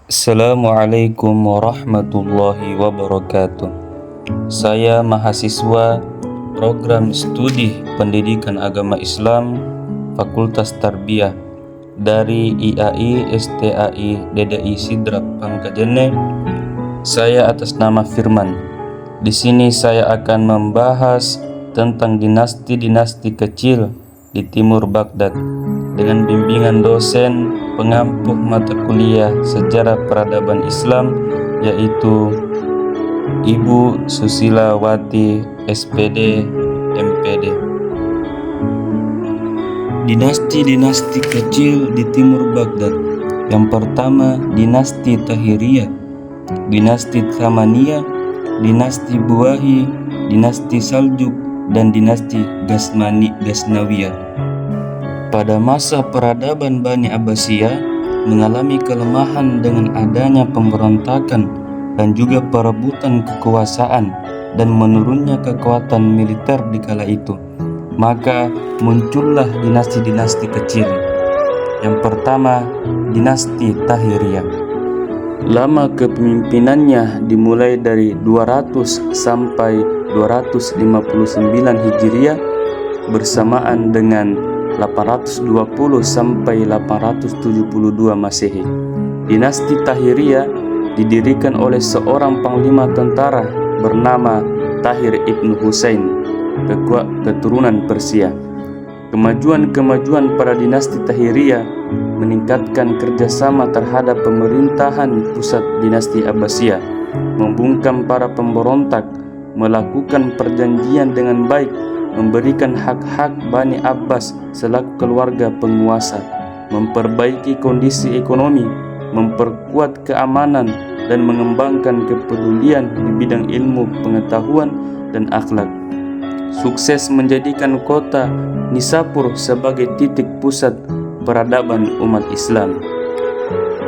Assalamualaikum warahmatullahi wabarakatuh. Saya mahasiswa Program Studi Pendidikan Agama Islam Fakultas Tarbiyah dari IAI STAI DDI Sidrap Pangkajene. Saya atas nama Firman. Di sini saya akan membahas tentang dinasti-dinasti kecil di Timur Baghdad dengan bimbingan dosen pengampu mata kuliah Sejarah Peradaban Islam, yaitu Ibu Susilawati SPD MPD. Dinasti-dinasti kecil di Timur Baghdad. Yang pertama, dinasti Tahiriyah, dinasti Samaniyah, dinasti Buwahi, dinasti Saljuk, dan dinasti Ghaznawiyah. Pada masa peradaban Bani Abbasiyah mengalami kelemahan dengan adanya pemberontakan dan juga perebutan kekuasaan dan menurunnya kekuatan militer di kala itu. Maka muncullah dinasti-dinasti kecil. Yang pertama, dinasti Tahiriyah. Lama kepemimpinannya dimulai dari 200 sampai 259 Hijriah bersamaan dengan 820 sampai 872 Masehi. Dinasti Tahiriyah didirikan oleh seorang panglima tentara bernama Tahir ibn Husain, keturunan Persia. Kemajuan-kemajuan pada dinasti Tahiriyah meningkatkan kerjasama terhadap pemerintahan pusat dinasti Abbasiyah, membungkam para pemberontak, melakukan perjanjian dengan baik, memberikan hak-hak Bani Abbas selaku keluarga penguasa, memperbaiki kondisi ekonomi, memperkuat keamanan, dan mengembangkan kepedulian di bidang ilmu pengetahuan dan akhlak. Sukses menjadikan kota Nisapur sebagai titik pusat peradaban umat Islam.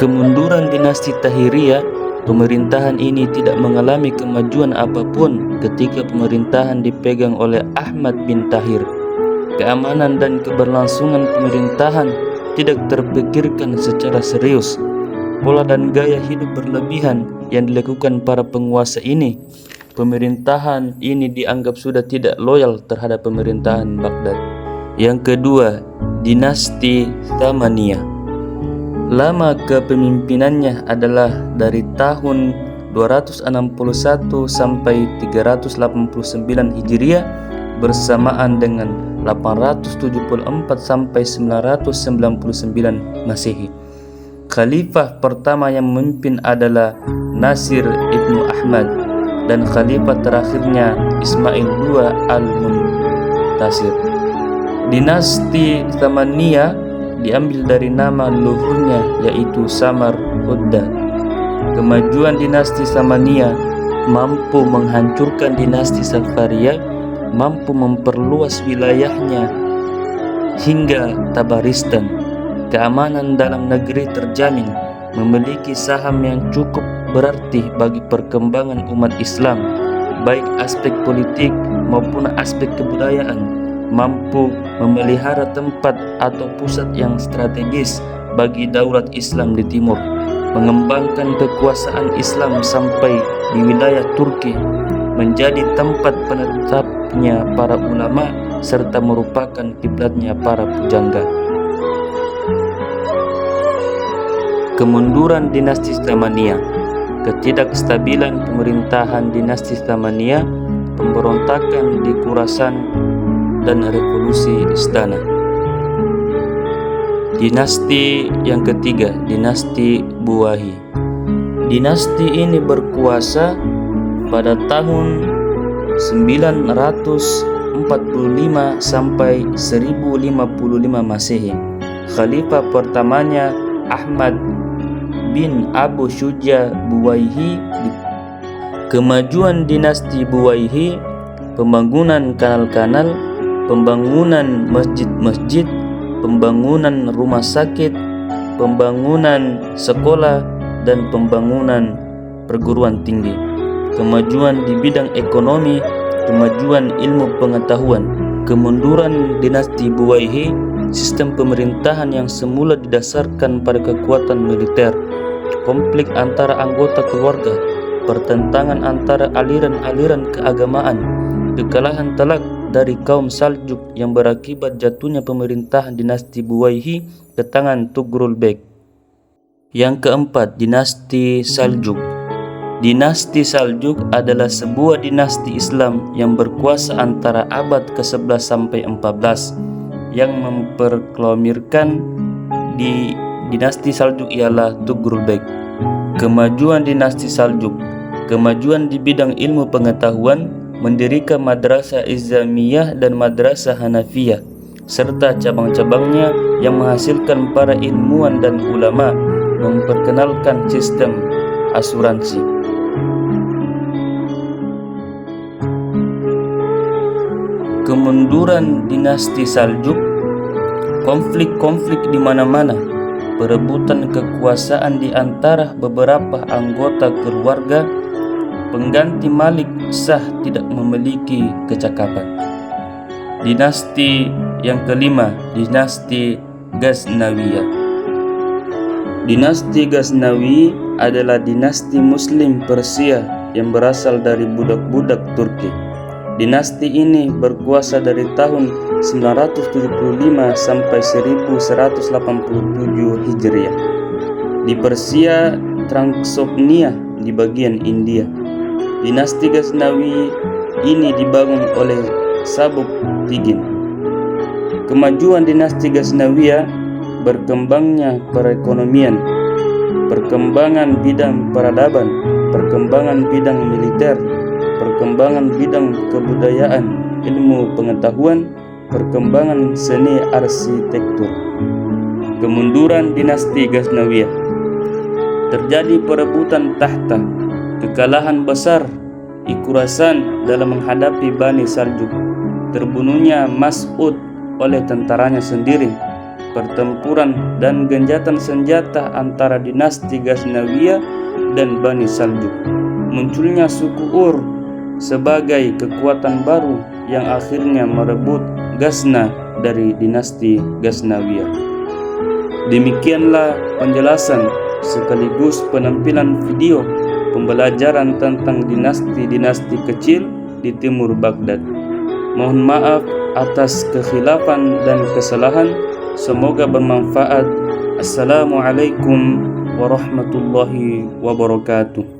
Kemunduran dinasti Tahiriyah, pemerintahan ini tidak mengalami kemajuan apapun ketika pemerintahan dipegang oleh Ahmad bin Tahir. Keamanan dan keberlangsungan pemerintahan tidak terpikirkan secara serius. Pola dan gaya hidup berlebihan yang dilakukan para penguasa ini, pemerintahan ini dianggap sudah tidak loyal terhadap pemerintahan Baghdad. Yang kedua, dinasti Samaniyah. Lama kepemimpinannya adalah dari tahun 261 sampai 389 Hijriah bersamaan dengan 874 sampai 999 Masehi. Khalifah pertama yang memimpin adalah Nasir ibnu Ahmad dan khalifah terakhirnya Ismail II al-Muntasir. Dinasti Samaniyah diambil dari nama leluhurnya, yaitu Samar Udda. Kemajuan dinasti Samaniyah mampu menghancurkan dinasti Safariyah, mampu memperluas wilayahnya hingga Tabaristan. Keamanan dalam negeri terjamin, memiliki saham yang cukup berarti bagi perkembangan umat Islam, baik aspek politik maupun aspek kebudayaan, mampu memelihara tempat atau pusat yang strategis bagi daulat Islam di timur, mengembangkan kekuasaan Islam sampai di wilayah Turki, menjadi tempat penetapnya para ulama serta merupakan kiblatnya para pujangga. Kemunduran dinasti Samaniyah. Ketidakstabilan pemerintahan dinasti Samaniyah, pemberontakan di Khurasan, dan revolusi istana. Dinasti yang ketiga, dinasti Buwahi. Dinasti ini berkuasa pada tahun 945 sampai 1055 Masehi. Khalifah pertamanya Ahmad bin Abu Syuja Buwaihi. Kemajuan dinasti Buwaihi, pembangunan kanal-kanal, pembangunan masjid-masjid, pembangunan rumah sakit, pembangunan sekolah, dan pembangunan perguruan tinggi. Kemajuan di bidang ekonomi, kemajuan ilmu pengetahuan. Kemunduran dinasti Buwaihi, sistem pemerintahan yang semula didasarkan pada kekuatan militer, konflik antara anggota keluarga, pertentangan antara aliran-aliran keagamaan, kekalahan telak dari kaum Saljuk yang berakibat jatuhnya pemerintahan dinasti Buwayhi ke tangan Tughrul Bek. Yang keempat, dinasti Saljuk. Dinasti Saljuk adalah sebuah dinasti Islam yang berkuasa antara abad ke-11 sampai 14 yang memproklamirkan di dinasti Saljuk ialah Tughrul Bek. Kemajuan dinasti Saljuk, kemajuan di bidang ilmu pengetahuan, mendirikan madrasah Izamiyah dan madrasah Hanafiyah serta cabang-cabangnya yang menghasilkan para ilmuwan dan ulama, memperkenalkan sistem asuransi. Kemunduran dinasti Saljuk, konflik-konflik di mana-mana, perebutan kekuasaan di antara beberapa anggota keluarga, pengganti Malik sah tidak memiliki kecakapan. Dinasti yang kelima, dinasti Ghaznawiyah. Dinasti Ghaznawi adalah dinasti Muslim Persia yang berasal dari budak-budak Turki. Dinasti ini berkuasa dari tahun 975 sampai 1187 Hijriah di Persia Transoxania di bagian India. Dinasti Ghaznawi ini dibangun oleh Sabuk-Tigin. Kemajuan dinasti Ghaznawiyah, berkembangnya perekonomian, perkembangan bidang peradaban, perkembangan bidang militer, perkembangan bidang kebudayaan, ilmu pengetahuan, perkembangan seni arsitektur. Kemunduran dinasti Ghaznawiyah, terjadi perebutan tahta, kekalahan besar Khurasan dalam menghadapi Bani Saljuk, terbunuhnya Mas'ud oleh tentaranya sendiri, pertempuran dan genjatan senjata antara dinasti Ghaznawiyah dan Bani Saljuk, munculnya suku Ur sebagai kekuatan baru yang akhirnya merebut Ghazna dari dinasti Ghaznawiyah. Demikianlah penjelasan sekaligus penampilan video pembelajaran tentang dinasti-dinasti kecil di timur Baghdad. Mohon maaf atas kekhilafan dan kesalahan, semoga bermanfaat. Assalamualaikum warahmatullahi wabarakatuh.